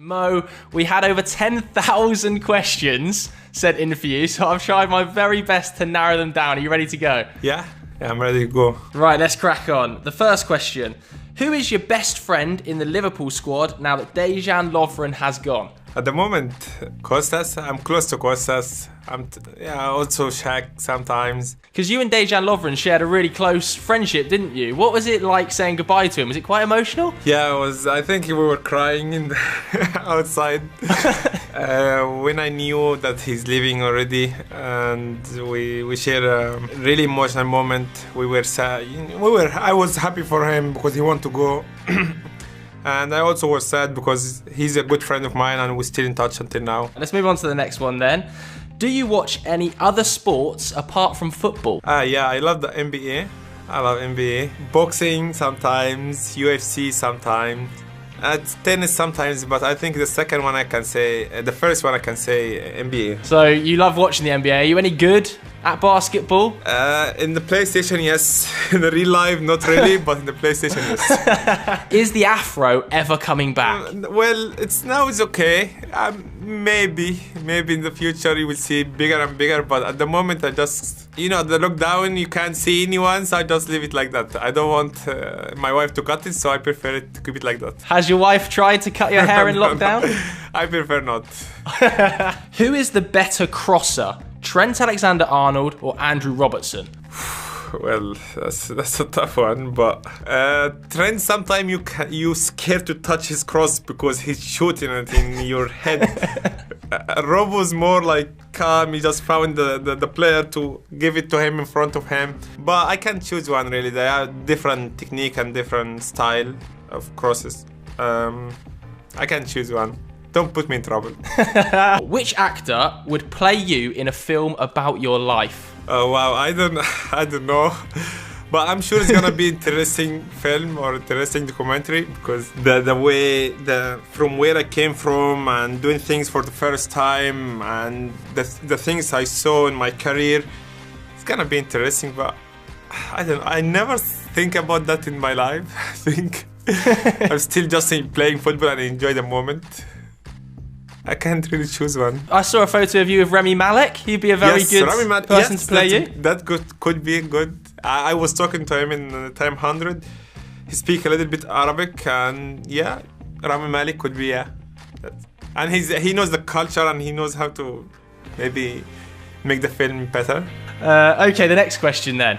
Mo, we had over 10,000 questions sent in for you, so I've tried my very best to narrow them down. Are you ready to go? Yeah, I'm ready to go. Right, let's crack on. The first question. Who is your best friend in the Liverpool squad now that Dejan Lovren has gone? At the moment, Kostas. I'm close to Kostas. Also Shaq sometimes. Because you and Dejan Lovren shared a really close friendship, didn't you? What was it like saying goodbye to him? Was it quite emotional? Yeah, it was. I think we were crying in outside when I knew that he's leaving already, and we shared a really emotional moment. We were sad. I was happy for him because he wanted to go. And I also was sad because he's a good friend of mine and we're still in touch until now. Let's move on to the next one then. Do you watch any other sports apart from football? Yeah, I love the NBA. I love NBA. Boxing sometimes, UFC sometimes. Tennis sometimes, but I think the second one I can say, the first one I can say NBA. So you love watching the NBA. Are you any good at basketball? In the PlayStation, yes. In the real life, not really, but in the PlayStation, yes. Is the afro ever coming back? Well, it's okay. Maybe in the future you will see bigger and bigger, but at the moment I just, the lockdown, you can't see anyone, so I just leave it like that. I don't want my wife to cut it, so I prefer it to keep it like that. Has your wife tried to cut your hair in lockdown? I prefer not. Who is the better crosser? Trent Alexander-Arnold or Andrew Robertson? Well, that's a tough one, but Trent, sometimes you scared to touch his cross because he's shooting it in your head. Rob was more like calm. He just found the player to give it to him in front of him. But I can't choose one really. They are different technique and different style of crosses. I can't choose one. Don't put me in trouble. Which actor would play you in a film about your life? Oh wow, I don't know, but I'm sure it's gonna be interesting film or interesting documentary because the way from where I came from and doing things for the first time and the things I saw in my career, it's gonna be interesting. But I never think about that in my life. I think I'm still just playing football and enjoy the moment. I can't really choose one. I saw a photo of you with Rami Malek. He'd be a very good person to play you. That could be good. I was talking to him in Time 100. He speaks a little bit Arabic, and yeah, Rami Malek could be, yeah. And he knows the culture and he knows how to maybe make the film better. Okay, the next question then.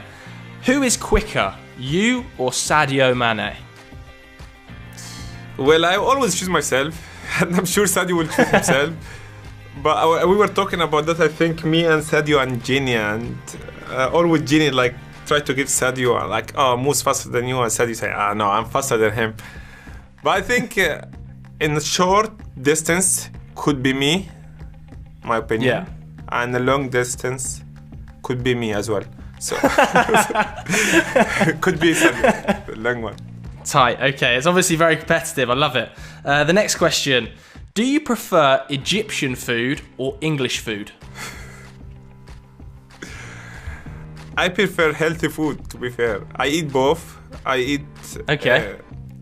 Who is quicker, you or Sadio Mane? Well, I always choose myself. And I'm sure Sadio will choose himself. But we were talking about that, I think, me and Sadio and Gini. And always Gini try to give Sadio oh, moves faster than you. And Sadio say, no, I'm faster than him. But I think in the short distance could be me, my opinion. Yeah. And the long distance could be me as well. So could be Sadio, the long one. Tight, okay. It's obviously very competitive. I love it. The next question. Do you prefer Egyptian food or English food? I prefer healthy food, to be fair. I eat both. I eat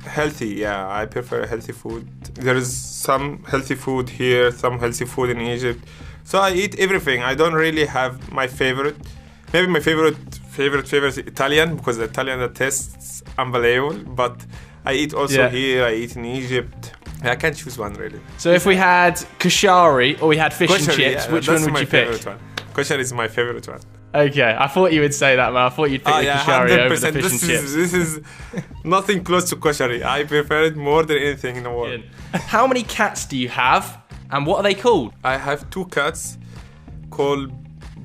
healthy, yeah. I prefer healthy food. There is some healthy food here, some healthy food in Egypt. So I eat everything. I don't really have my favorite. Maybe my favorite is Italian, because the Italian that tastes unbelievable. But I eat also here, I eat in Egypt. I can't choose one really. So if we had kashari or we had fish and chips, which one would you pick? Kashari is my favorite one. Okay, I thought you would say that, man. I thought you'd pick the kashari 100%. over the fish and chips. This is nothing close to kashari. I prefer it more than anything in the world. How many cats do you have, and what are they called? I have 2 cats called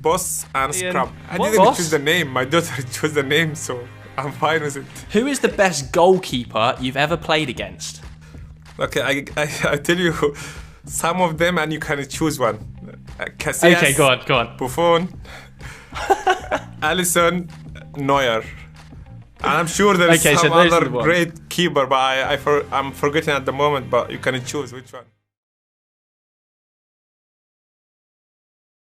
Boss and Scrub. I what didn't boss? choose the name. My daughter chose the name, so I'm fine with it. Who is the best goalkeeper you've ever played against? Okay, I tell you some of them, and you can choose one. Casillas, okay, go on. Buffon, Alisson, Neuer. And I'm sure there's some other great keeper, but I'm forgetting at the moment. But you can choose which one.